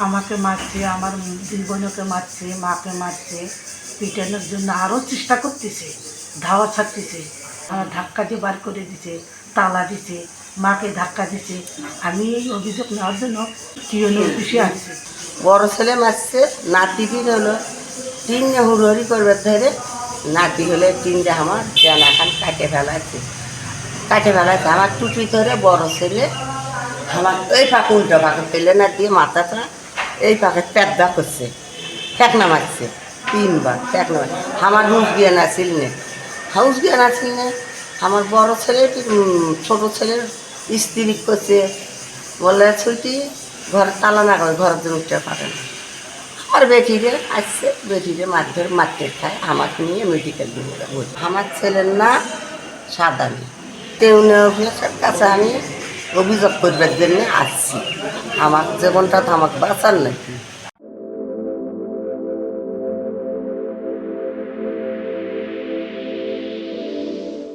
আমাকে মারছে, আমার দুই বোনকে মারছে, মাকে মারছে, পিটানোর জন্য আরও চেষ্টা করতেছে, ধাওয়া ছাড়তেছে, আমার ধাক্কা দিয়ে বার করে দিছে, তালা দিছে, মাকে ধাক্কা দিছে। আমি এই অভিযোগ নেওয়ার জন্য টিউনো অফিসে আসছি। বড় ছেলে মারছে, নাতি ফির হলো তিনটে হুড়ি করবে ধরে, নাতি হলে তিনটে আমার যেন এখন কাটে ফেলাচ্ছে আমার টুটি ধরে বড় ছেলে আমার এই পাকে উল্টো পাকে ফেলে না দিয়ে মাথাটা এই পাকে প্যাদা করছে, ফেকনা মারছে 3 বার ফেকনা মারছে। আমার হুঁশ জ্ঞান আসিল নে, আমার বড় ছেলে ছোট ছেলের স্ত্রী করছে, বলে ছুটি ঘর তালা না করে ঘরের জন্য উঠতে পারে না। আর বেটিরে আসছে, বেটিরে মারতে খায়, আমাকে নিয়ে মেডিকেল দিয়ে আমার ছেলের না সাদানি টেউনে অফিসের কাছে আমি অভিযোগ করবার জন্য আসছি। আমার জীবনটা তো আমাকে বাঁচার নাকি।